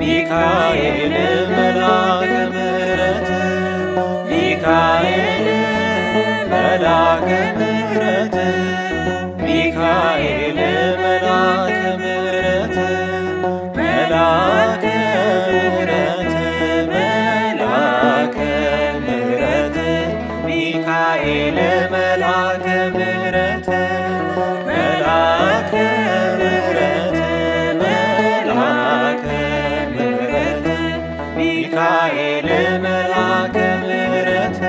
ሚካኤል መልአከ ምሕረት ሚካኤል መልአከ ምሕረት ሚካኤል መልአከ ምሕረት መልአከ ምሕረት መልአከ ምሕረት ሚካኤል መልአከ ምሕረት መልአከ ምሕረት መልአከ ምሕረት ሚካኤል መልአከ ምሕረት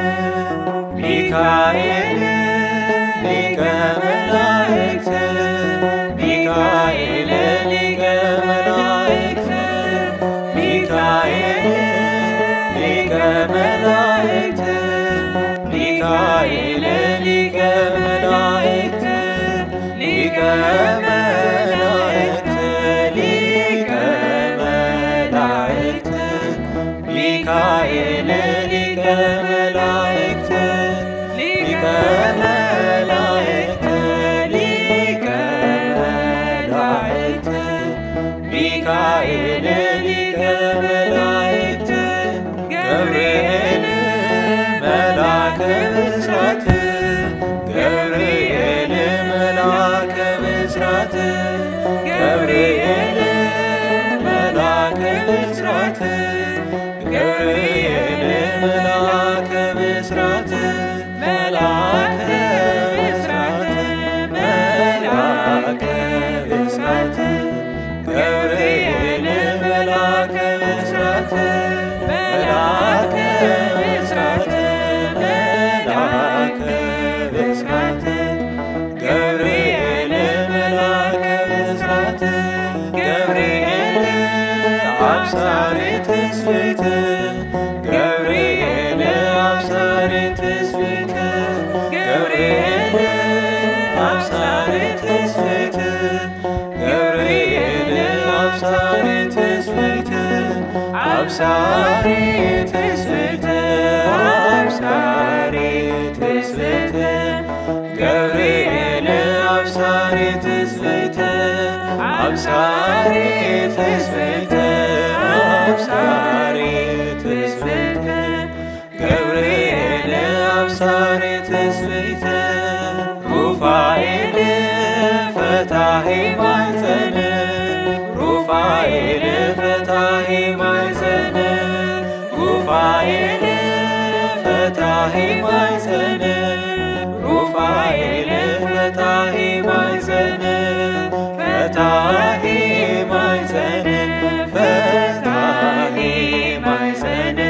ሚካኤል ሊቀ መላእክት ሚካኤል ሊቀ መላእክት ሚካኤል ሊቀ መላእክት ሚካኤል ሊቀ መላእክት ሊቀ መላእክት ሊቀ መላእክት ሚካኤል ሊቀ መላእክት ሊቀ መላእክት ሊቀ መላእክት ሚካኤል ሊቀ መላእክት ገብርኤል መልአከ ብስራት ገብርኤል መልአከ ብስራት ገብርኤል መልአከ ብስራት ገብርኤል መልአከ ብስራት መልአከ ብስራት መልአከ ብስራት ገብርኤል መልአከ ብስራት መልአከ ብስራት መልአከ ብስራት ገብርኤል መልአከ ብስራት ገብርኤል አብሳሬ ትስብእት ገብርኤል አብሳሬ ትስብእት ገብርኤል አብሳሬ ትስብእት ገብርኤል አብሳሬ ትስብእት አብሳሬ ትስብእት አብሳሬ ትስብእት ገብርኤል አብሳሬ ትስብእት አብሳሬ ትስብእት አብሳሬ ትስብእት አብሳሬ ትስብእተ ሩፋኤል ፈታሒ ማኅፀነ ሩፋኤል ፈታሒ ማኅፀነ ሩፋኤል ፈታሒ ማኅፀነ ሩፋኤል ፈታሒ ማኅፀነ ፈታሒ ማኅፀነ ፈታሒ ማኅፀነ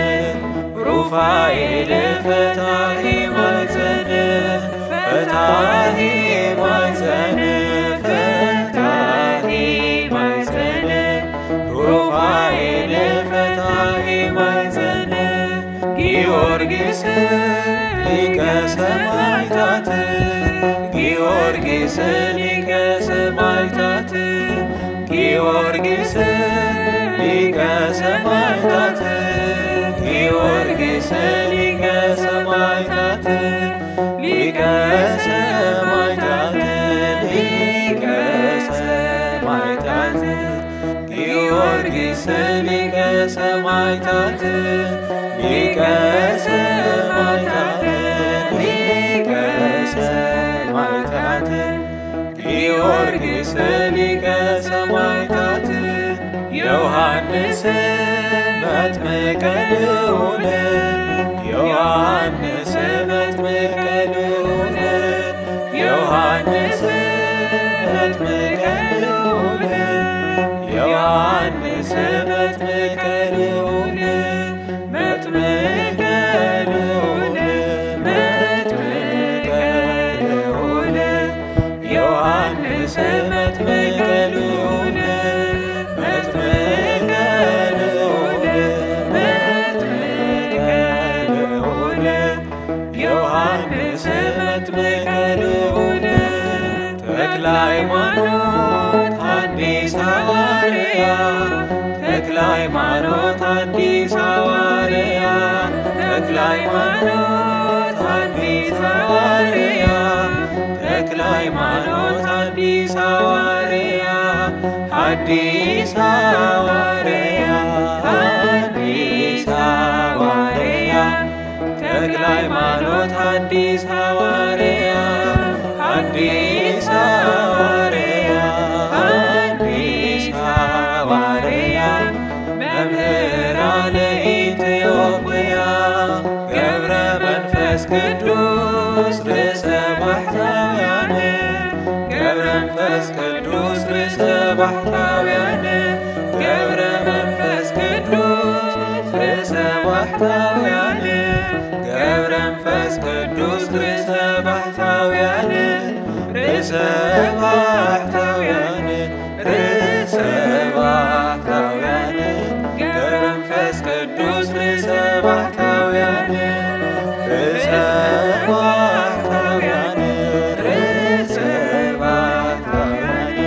ሩፋኤል ፈታሒ ማኅፀነ ፈታሒ ማኅፀነ ፈታሒ ማኅፀነ ሩፋኤል ፈታሒ ማኅፀነ ጊዮርጊስ ሊቀ ሰማዕታት ጊዮርጊስ ሊቀ ሰማዕታት ጊዮርጊስ ሊቀ ሰማዕታት ጊዮርጊስ ሊቀ ሰማዕታት ሊቀ ሰማዕታት ሊቀ ሰማዕታት ጊዮርጊስ ሊቀ ሰማዕታት ሊቀ ሰማዕታት ሊቀ ሰማዕታት ጊዮርጊስ ሊቀ ሰማዕታት ዮሐንስ መጥምቀ ልዑል ዮሐንስ መጥምቀ ልዑል ዮሐንስ መጥምቀ ልዑል ዮሐንስ መጥምቀ ልዑል መጥምቀ ልዑል መጥምቀ ልዑል ዮሐንስ መጥምቀ ልዑል መጥምቀ ልዑል መጥምቀ ልዑል ዮሐንስ መጥምቀ ልዑል ተክለ ሃይማኖት ሐዲስ ሐዋርያ ተክለ ሃይማኖት ሐዲስ ሐዋርያ ተክለ ሃይማኖት ሐዲስ ሐዋርያ ተክለ ሃይማኖት ሐዲስ ሐዋርያ ሐዲስ ሐዋርያ ሐዲስ ሐዋርያ ተክለ ሃይማኖት ሐዲስ ሐዋርያ ሐዲስ ሐዋርያ ሐዲስ ሐዋርያ መምህራ ለኢትዮጵያ ገብረ መንፈስ ቅዱስ ርእሰ ባሕታውያን ገብረ መንፈስ ቅዱስ ርእሰ ባሕታውያን ገብረ መንፈስ ቅዱስ ርእሰ ባሕታውያን ገብረ መንፈስ ቅዱስ ርእሰ ባሕታውያን ርእሰ ባሕታውያን ርእሰ ባሕታውያን ገብረ መንፈስ ቅዱስ ርእሰ ባሕታውያን ርእሰ ባሕታውያን ርእሰ ባሕታውያን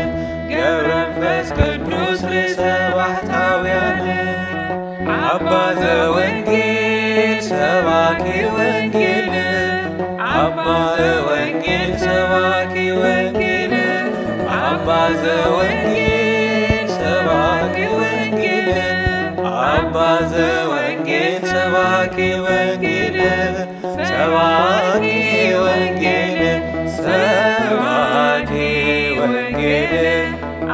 ገብረ መንፈስ ቅዱስ ርእሰ ባሕታውያን አባ ዘወንጌል ሰባኪ ወንጌል አባ ዘወንጌል ሰባኪ ወንጌል አባ ዘወንጌል ሰባኪ ወንጌል አባ ዘወንጌል ሰባኪ ወንጌል ሰባኪ ወንጌል ሰባኪ ወንጌል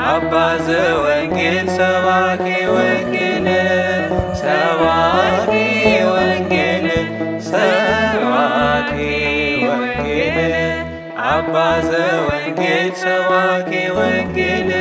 አባ ዘወንጌል ሰባኪ ወንጌል ሰባኪ ወንጌል ሰባኪ ወንጌል አባ ዘወንጌል ሰባኪ ወንጌል